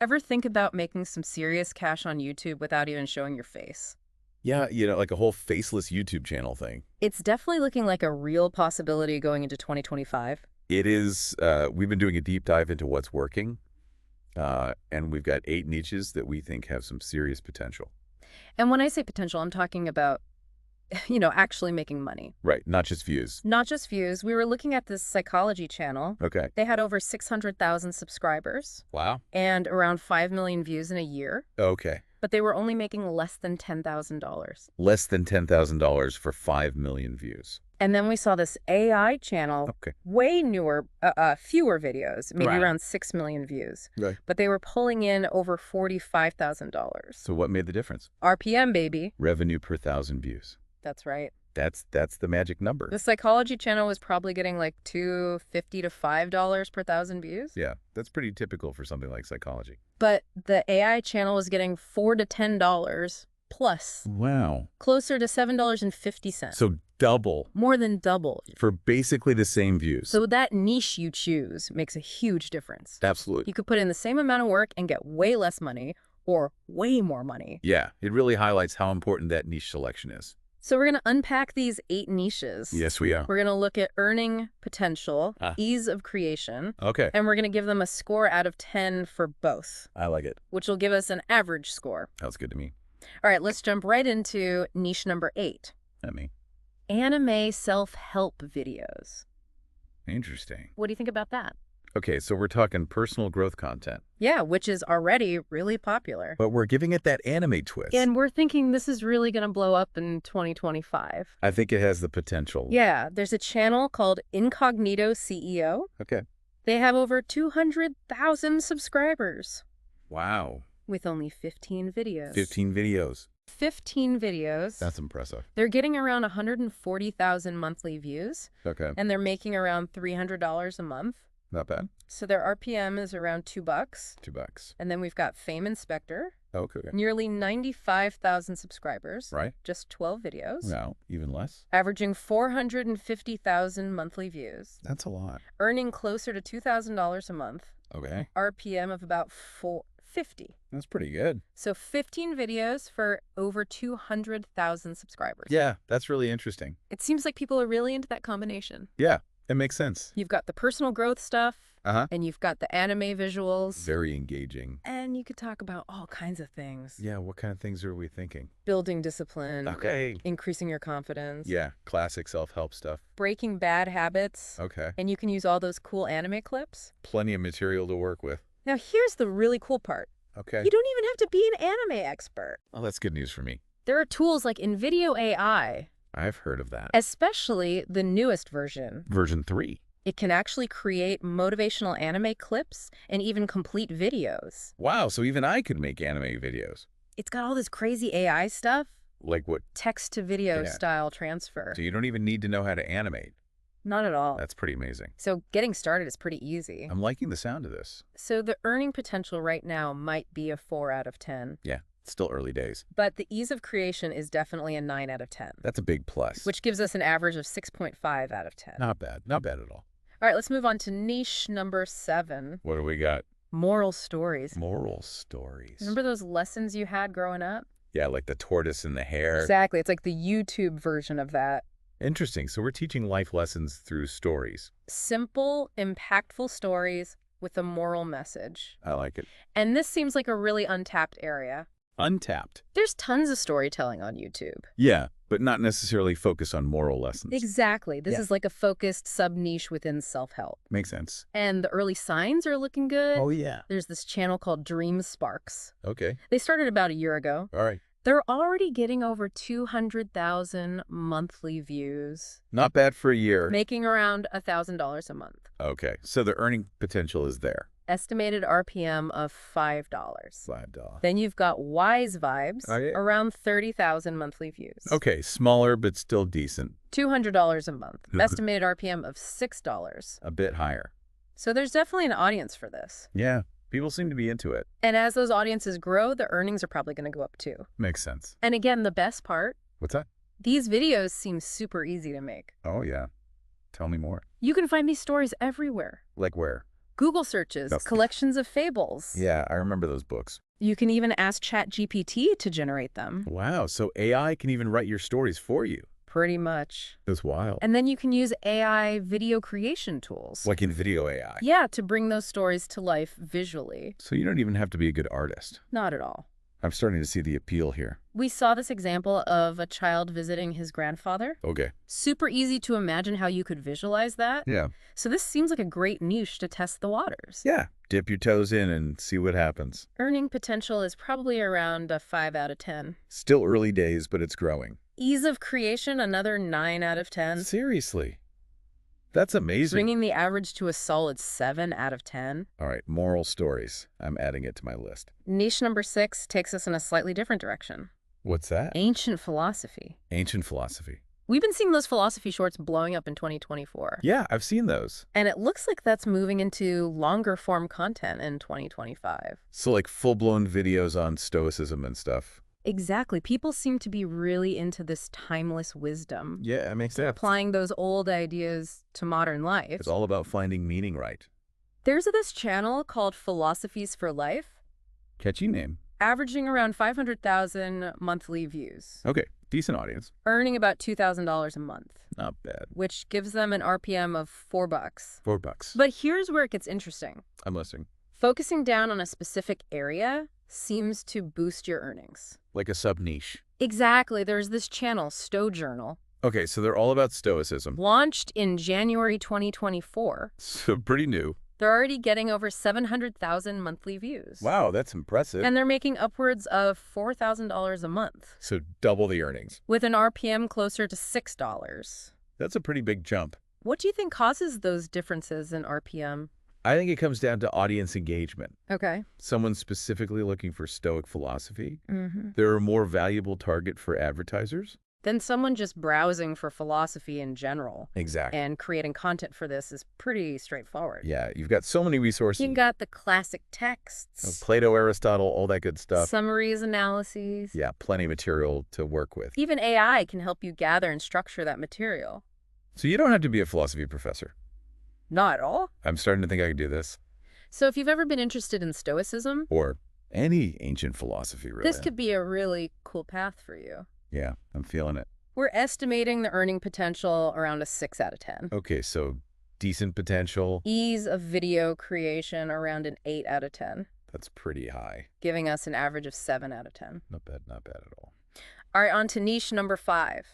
Ever think about making some serious cash on YouTube without even showing your face? Yeah, like a whole faceless YouTube channel thing. It's definitely looking like a real possibility going into 2025. It is, we've been doing a deep dive into what's working, and we've got 8 niches that we think have some serious potential. And when I say potential, I'm talking about, actually making money. Right, not just views. Not just views. We were looking at this psychology channel. Okay. They had over 600,000 subscribers Wow. and around 5 million views in a year, Okay. but they were only making less than $10,000. Less than $10,000 for 5 million views. And then we saw this AI channel, Okay. way newer, fewer videos, maybe Right. around 6 million views. Right. But they were pulling in over $45,000. So what made the difference? RPM, baby. Revenue per 1,000 views. That's right. That's the magic number. The psychology channel was probably getting like $2.50 to $5 per 1,000 views. Yeah, that's pretty typical for something like psychology. But the AI channel was getting $4 to $10 plus, Wow. closer to $7.50. So double More than double. for basically the same views. So that niche you choose makes a huge difference. Absolutely. You could put in the same amount of work and get way less money or way more money. Yeah, it really highlights how important that niche selection is. So we're going to unpack these 8 niches. Yes, we are. We're going to look at earning potential, Ah. ease of creation, Okay. and we're going to give them a score out of 10 for both, I like it. which will give us an average score. Sounds good to me. All right, let's jump right into niche number 8, I mean, anime self-help videos. interesting. What do you think about that? Okay, so we're talking personal growth content, Yeah, which is already really popular. but we're giving it that anime twist. And we're thinking this is really going to blow up in 2025. I think it has the potential. Yeah, there's a channel called Incognito CEO. Okay. They have over 200,000 subscribers Wow. with only 15 videos. 15 videos. 15 videos. That's impressive. They're getting around 140,000 monthly views, Okay. and they're making around $300 a month. Not bad. So their RPM is around $2. $2. And then we've got Fame Inspector, Okay. nearly 95,000 subscribers, Right. just 12 videos, No, even less. averaging 450,000 monthly views, That's a lot. earning closer to $2,000 a month, Okay. RPM of about 450. That's pretty good. So 15 videos for over 200,000 subscribers. Yeah, that's really interesting. It seems like people are really into that combination. Yeah, it makes sense. You've got the personal growth stuff, Uh-huh. and you've got the anime visuals, Very engaging. and you could talk about all kinds of things. Yeah, what kind of things are we thinking? Building discipline, Okay. increasing your confidence, Yeah, classic self-help stuff. breaking bad habits, Okay. and you can use all those cool anime clips. Plenty of material to work with. Now, here's the really cool part. Okay. You don't even have to be an anime expert. Oh, that's good news for me. There are tools like InVideo AI, I've heard of that. especially the newest version. Version 3. It can actually create motivational anime clips and even complete videos. Wow, so even I could make anime videos. It's got all this crazy AI stuff, Like what? text-to-video Yeah. style transfer. So you don't even need to know how to animate. Not at all. That's pretty amazing. So getting started is pretty easy. I'm liking the sound of this. So the earning potential right now might be a 4 out of 10, Yeah, it's still early days. but the ease of creation is definitely a 9 out of 10, That's a big plus. which gives us an average of 6.5 out of 10. Not bad. Not bad at all. All right, let's move on to niche number 7, What do we got? moral stories. Moral stories. Remember those lessons you had growing up? Yeah, like the tortoise and the hare. Exactly. It's like the YouTube version of that. Interesting. So we're teaching life lessons through stories. Simple, impactful stories with a moral message. I like it. And this seems like a really untapped area. Untapped. There's tons of storytelling on YouTube. Yeah, but not necessarily focus on moral lessons. Exactly. This Yeah. is like a focused sub-niche within self-help. Makes sense. And the early signs are looking good. Oh, yeah. There's this channel called Dream Sparks. Okay. They started about a year ago. All right. They're already getting over 200,000 monthly views, Not bad for a year. making around $1,000 a month. Okay. So the earning potential is there. Estimated RPM of $5. $5. Then you've got Wise Vibes, Oh, yeah. around 30,000 monthly views. Okay. Smaller, but still decent. $200 a month. Estimated RPM of $6. A bit higher. So there's definitely an audience for this. Yeah. People seem to be into it. And as those audiences grow, the earnings are probably going to go up too. Makes sense. And again, the best part, What's that? these videos seem super easy to make. Oh, yeah. Tell me more. You can find these stories everywhere. Like where? Google searches, That's- collections of fables. Yeah, I remember those books. You can even ask ChatGPT to generate them. Wow, so AI can even write your stories for you. Pretty much. That's wild. And then you can use AI video creation tools. Like in video AI. Yeah, to bring those stories to life visually. So you don't even have to be a good artist. Not at all. I'm starting to see the appeal here. We saw this example of a child visiting his grandfather. Okay. Super easy to imagine how you could visualize that. Yeah. So this seems like a great niche to test the waters. Yeah. Dip your toes in and see what happens. Earning potential is probably around a 5 out of 10. Still early days, but it's growing. Ease of creation, another 9 out of 10. Seriously. That's amazing. Bringing the average to a solid 7 out of 10. All right, moral stories. I'm adding it to my list. Niche number 6 takes us in a slightly different direction. What's that? Ancient philosophy. Ancient philosophy. We've been seeing those philosophy shorts blowing up in 2024. Yeah, I've seen those. And it looks like that's moving into longer form content in 2025. So like full-blown videos on stoicism and stuff. Exactly. People seem to be really into this timeless wisdom. Yeah, it makes sense. Applying those old ideas to modern life. It's all about finding meaning right. There's this channel called Philosophies for Life, Catchy name. averaging around 500,000 monthly views, Okay, decent audience. earning about $2,000 a month, Not bad. which gives them an RPM of $4. $4. But here's where it gets interesting. I'm listening. Focusing down on a specific area seems to boost your earnings. Like a sub-niche. Exactly. There's this channel, Stowe Journal, Okay, so they're all about stoicism. launched in January 2024. So pretty new. They're already getting over 700,000 monthly views. Wow, that's impressive. And they're making upwards of $4,000 a month, So double the earnings. with an RPM closer to $6. That's a pretty big jump. What do you think causes those differences in RPM? I think it comes down to audience engagement. Okay. Someone specifically looking for Stoic philosophy. Mm-hmm. They're a more valuable target for advertisers. Then someone just browsing for philosophy in general Exactly. and creating content for this is pretty straightforward. Yeah, you've got so many resources. You got the classic texts, Plato, Aristotle, all that good stuff. summaries, analyses. Yeah, plenty of material to work with. Even AI can help you gather and structure that material. So you don't have to be a philosophy professor. Not at all. I'm starting to think I could do this. So if you've ever been interested in Stoicism, Or any ancient philosophy, really. this could be a really cool path for you. Yeah, I'm feeling it. We're estimating the earning potential around a 6 out of 10. Okay, so decent potential. Ease of video creation around an 8 out of 10, That's pretty high. giving us an average of 7 out of 10. Not bad at all. All right, on to niche number 5,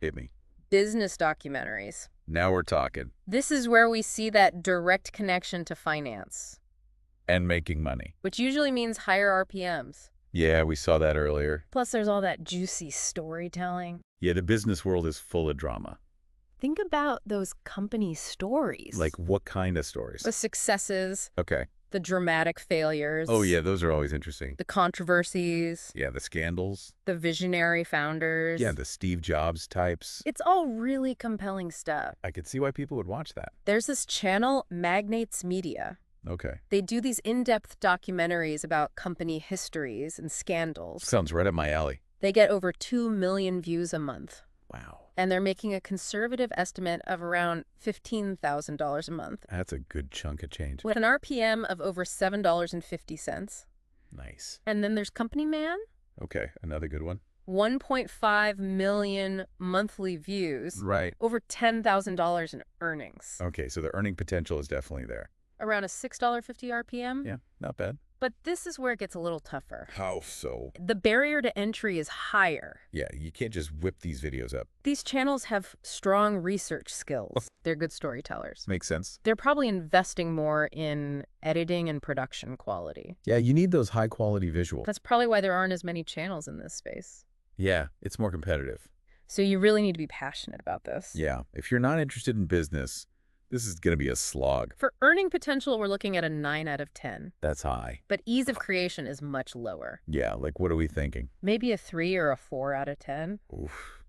Hit me. business documentaries. Now we're talking. This is where we see that direct connection to finance, And making money. which usually means higher RPMs. Yeah, we saw that earlier. Plus, there's all that juicy storytelling. Yeah, the business world is full of drama. Think about those company stories. Like what kind of stories? the successes, Okay. the dramatic failures. Oh, yeah, those are always interesting. The controversies, Yeah, the scandals. the visionary founders. Yeah, the Steve Jobs types. It's all really compelling stuff. I could see why people would watch that. There's this channel, Magnates Media. Okay. They do these in-depth documentaries about company histories and scandals. Sounds right up my alley. They get over 2 million views a month. Wow. And they're making a conservative estimate of around $15,000 a month, That's a good chunk of change. with an RPM of over $7.50. Nice. And then there's Company Man, Okay, another good one. 1.5 million monthly views, Right. over $10,000 in earnings, Okay, so the earning potential is definitely there. around a $6.50 RPM. Yeah, not bad. But this is where it gets a little tougher. How so? The barrier to entry is higher. Yeah, you can't just whip these videos up. These channels have strong research skills. They're good storytellers. Makes sense. They're probably investing more in editing and production quality. Yeah, you need those high quality visuals. That's probably why there aren't as many channels in this space. Yeah, it's more competitive. So you really need to be passionate about this. Yeah, if you're not interested in business, this is going to be a slog. For earning potential, we're looking at a 9 out of 10. That's high. But ease of creation is much lower. Yeah, like what are we thinking? Maybe a 3 or a 4 out of 10. Oof,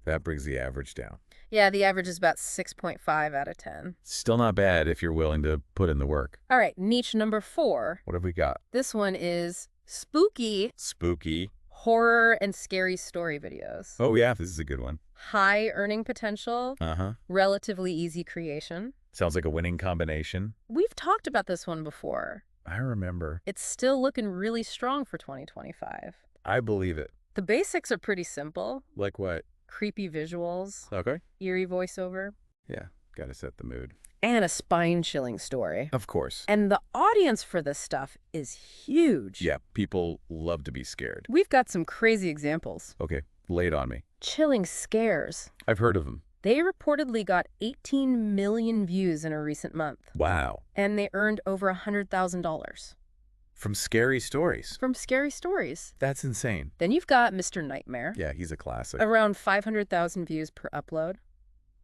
that brings the average down. Yeah, the average is about 6.5 out of 10. Still not bad if you're willing to put in the work. All right, niche number 4. What have we got? This one is spooky Spooky. horror and scary story videos. Oh yeah, this is a good one. High earning potential, Uh-huh. relatively easy creation. Sounds like a winning combination. We've talked about this one before. I remember. It's still looking really strong for 2025. I believe it. The basics are pretty simple. Like what? Creepy visuals, Okay. eerie voiceover, Yeah, gotta set the mood. and a spine-chilling story. Of course. And the audience for this stuff is huge. Yeah, people love to be scared. We've got some crazy examples. Okay, lay it on me. Chilling scares. I've heard of them. They reportedly got 18 million views in a recent month, Wow. and they earned over $100,000 From scary stories. from scary stories. That's insane. Then you've got Mr. Nightmare, Yeah, he's a classic. around 500,000 views per upload.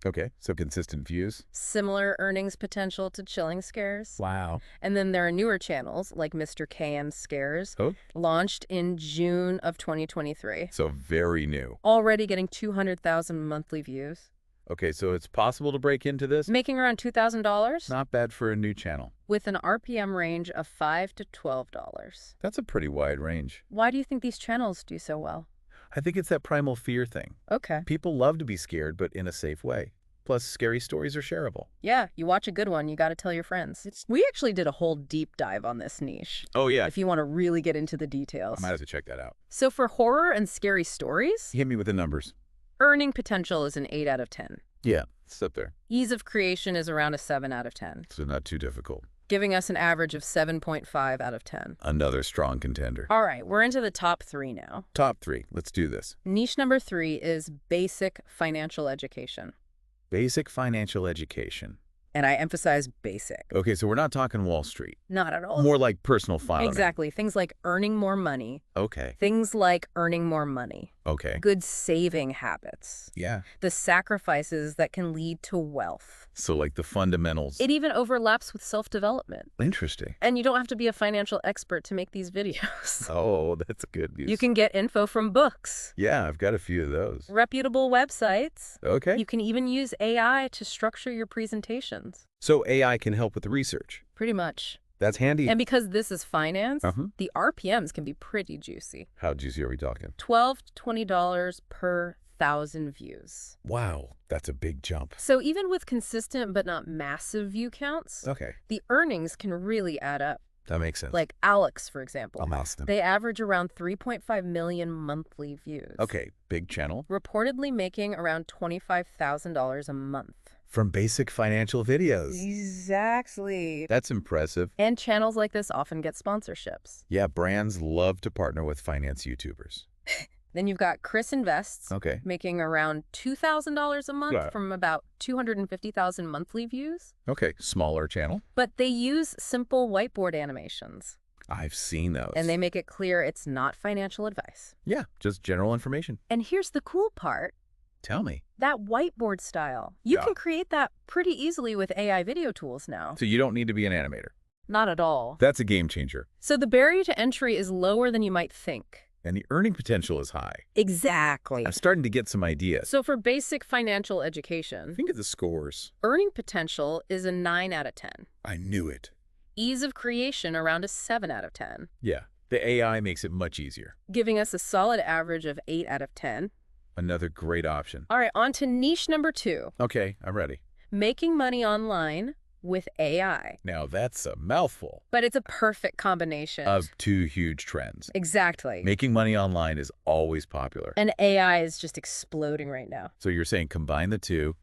Okay, so consistent views. Similar earnings potential to Chilling Scares. Wow. And then there are newer channels like Mr. KN Scares, Oh, launched in June of 2023, so very new. already getting 200,000 monthly views, Okay, so it's possible to break into this? making around $2,000 Not bad for a new channel. with an RPM range of $5 to $12. That's a pretty wide range. Why do you think these channels do so well? I think it's that primal fear thing. Okay. People love to be scared, but in a safe way. Plus, scary stories are shareable. Yeah, you watch a good one, you got to tell your friends. We actually did a whole deep dive on this niche, Oh, yeah. if you want to really get into the details. I might have to check that out. So for horror and scary stories, Hit me with the numbers. earning potential is an 8 out of 10. Yeah, it's up there. Ease of creation is around a 7 out of 10, So not too difficult. giving us an average of 7.5 out of 10. Another strong contender. All right, we're into the top 3 now. Top 3. Let's do this. Niche number 3 is basic financial education. Basic financial education. And I emphasize basic. Okay, so we're not talking Wall Street. Not at all. More like personal finance. Exactly. Things like earning more money. Okay. Things like earning more money. Okay. Good saving habits. Yeah. The sacrifices that can lead to wealth. So like the fundamentals. It even overlaps with self-development. Interesting. And you don't have to be a financial expert to make these videos. Oh, that's good news. You can get info from books, Yeah, I've got a few of those. reputable websites. Okay. You can even use AI to structure your presentations. So AI can help with the research. Pretty much. That's handy. And because this is finance, Uh-huh. the RPMs can be pretty juicy. How juicy are we talking? $12 to $20 per 1,000 views. Wow, that's a big jump. So even with consistent but not massive view counts, Okay, the earnings can really add up. that makes sense. Like Alex, for example. I'll mouse them. They average around 3.5 million monthly views. Okay, big channel. Reportedly making around $25,000 a month. From basic financial videos. Exactly. That's impressive. And channels like this often get sponsorships. Yeah, brands love to partner with finance YouTubers. Then you've got Chris Invests, Okay. making around $2,000 a month Yeah. from about 250,000 monthly views. Okay, smaller channel. But they use simple whiteboard animations, I've seen those. and they make it clear it's not financial advice. Yeah, just general information. And here's the cool part. Tell me. That whiteboard style. You Yeah. can create that pretty easily with AI video tools now. So you don't need to be an animator. Not at all. That's a game changer. So the barrier to entry is lower than you might think. And the earning potential is high. Exactly. I'm starting to get some ideas. So for basic financial education, Think of the scores. earning potential is a 9 out of 10. I knew it. Ease of creation around a 7 out of 10, Yeah, the AI makes it much easier. giving us a solid average of 8 out of 10. Another great option. All right, on to niche number 2, Okay, I'm ready. making money online with AI. Now that's a mouthful But it's a perfect combination. of two huge trends. Exactly. Making money online is always popular. And AI is just exploding right now. So you're saying combine the two.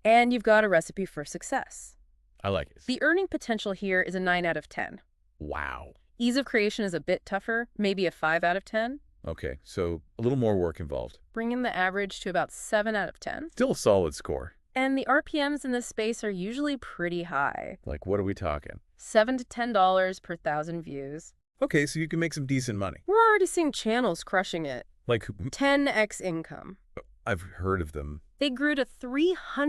And you've got a recipe for success. I like it. The earning potential here is a 9 out of 10. Wow. Ease of creation is a bit tougher, maybe a 5 out of 10, Okay, so a little more work involved. bringing the average to about 7 out of 10. Still a solid score. And the RPMs in this space are usually pretty high. Like, what are we talking? $7 to $10 per 1,000 views. Okay, so you can make some decent money. We're already seeing channels crushing it. Like, 10x income. I've heard of them. They grew to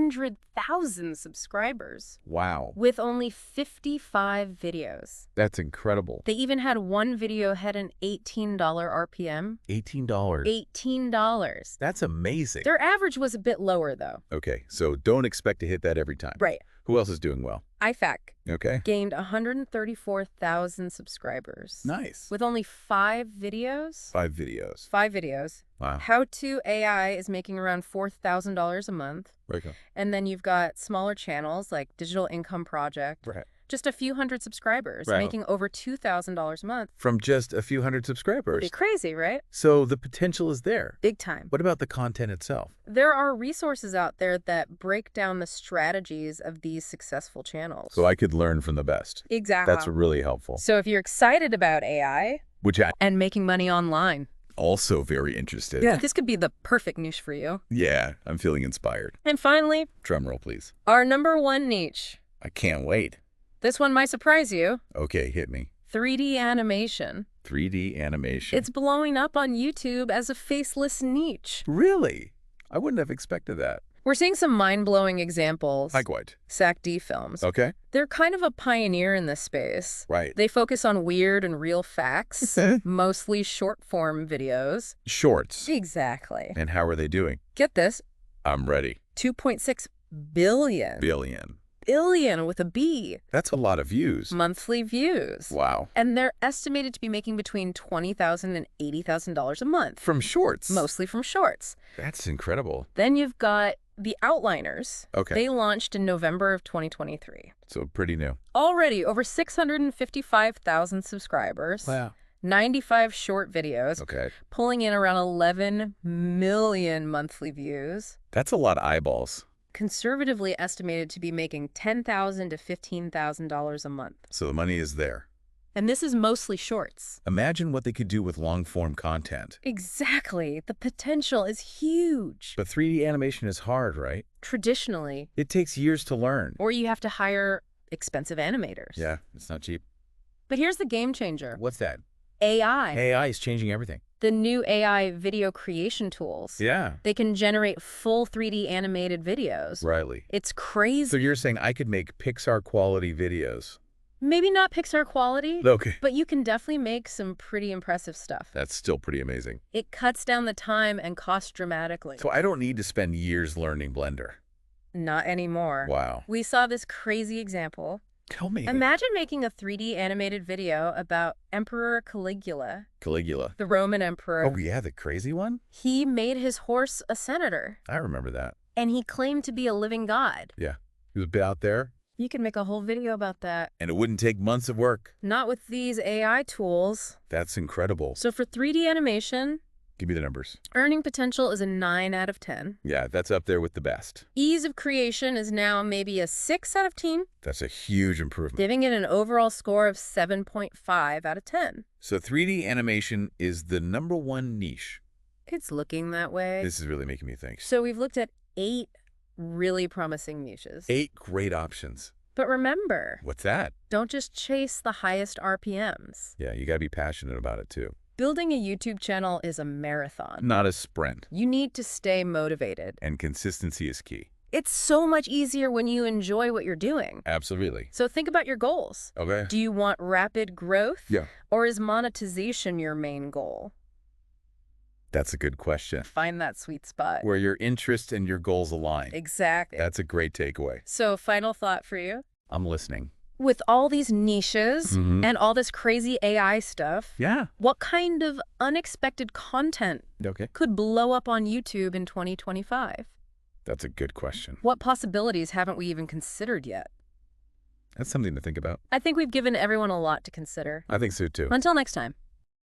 300,000 subscribers Wow. with only 55 videos. That's incredible. They even had one video had an $18 RPM. $18. $18. That's amazing. Their average was a bit lower, though. Okay, so don't expect to hit that every time. Right. Who else is doing well? IFAC Okay. gained 134,000 subscribers. Nice. With only 5 videos. 5 videos. 5 videos. Wow. How to AI is making around $4,000 a month. Very cool. And then you've got smaller channels like Digital Income Project. Right. Just a few hundred subscribers, Right. making over $2,000 a month. From just a few hundred subscribers. Pretty crazy, right? So the potential is there. Big time. What about the content itself? There are resources out there that break down the strategies of these successful channels. So I could learn from the best. Exactly. That's really helpful. So if you're excited about AI Which I and making money online, also very interested. this could be the perfect niche for you. Yeah, I'm feeling inspired. And finally, Drum roll, please. our number 1 niche. I can't wait. This one might surprise you. Okay, hit me. 3D animation. 3D animation. It's blowing up on YouTube as a faceless niche. Really? I wouldn't have expected that. We're seeing some mind-blowing examples. Like what? SAC-D films. Okay. They're kind of a pioneer in this space. Right. They focus on weird and real facts, mostly short-form videos. Shorts. Exactly. And how are they doing? Get this, I'm ready. 2.6 billion. Billion. Billion with a B. That's a lot of views. Monthly views. Wow. And they're estimated to be making between $20,000 and $80,000 a month. From shorts. Mostly from shorts. That's incredible. Then you've got the Outliners. Okay. They launched in November of 2023. So pretty new. Already over 655,000 subscribers. Wow. 95 short videos. Okay. Pulling in around 11 million monthly views. That's a lot of eyeballs. Conservatively estimated to be making $10,000 to $15,000 a month. So the money is there. And this is mostly shorts. Imagine what they could do with long-form content. Exactly. The potential is huge. But 3D animation is hard, right? Traditionally. It takes years to learn. Or you have to hire expensive animators. Yeah, it's not cheap. But here's the game changer. What's that? AI. AI is changing everything. The new AI video creation tools. Yeah. They can generate full 3D animated videos. Riley. It's crazy. So you're saying I could make Pixar quality videos? Maybe not Pixar quality, Okay. but you can definitely make some pretty impressive stuff. That's still pretty amazing. It cuts down the time and cost dramatically. So I don't need to spend years learning Blender. Not anymore. Wow. We saw this crazy example. Tell me. Imagine making a 3D animated video about Emperor Caligula, Caligula. the Roman emperor. Oh, yeah, the crazy one? He made his horse a senator, I remember that. and he claimed to be a living god. Yeah. He was a bit out there, You can make a whole video about that. and it wouldn't take months of work. Not with these AI tools. That's incredible. So for 3D animation, Give me the numbers. earning potential is a 9 out of 10. Yeah, that's up there with the best. Ease of creation is now maybe a 6 out of 10, That's a huge improvement. giving it an overall score of 7.5 out of 10. So 3D animation is the #1 niche. It's looking that way. This is really making me think. So we've looked at 8 really promising niches. 8 great options. But remember, What's that? don't just chase the highest RPMs. Yeah, you gotta be passionate about it too. Building a YouTube channel is a marathon. Not a sprint. You need to stay motivated. And consistency is key. It's so much easier when you enjoy what you're doing. Absolutely. So think about your goals. Okay. Do you want rapid growth? Yeah. Or is monetization your main goal? That's a good question. Find that sweet spot. Where your interests and your goals align. Exactly. That's a great takeaway. So final thought for you. I'm listening. With all these niches Mhm. and all this crazy AI stuff, Yeah. what kind of unexpected content Okay. could blow up on YouTube in 2025? That's a good question. What possibilities haven't we even considered yet? That's something to think about. I think we've given everyone a lot to consider. I think so too. Until next time.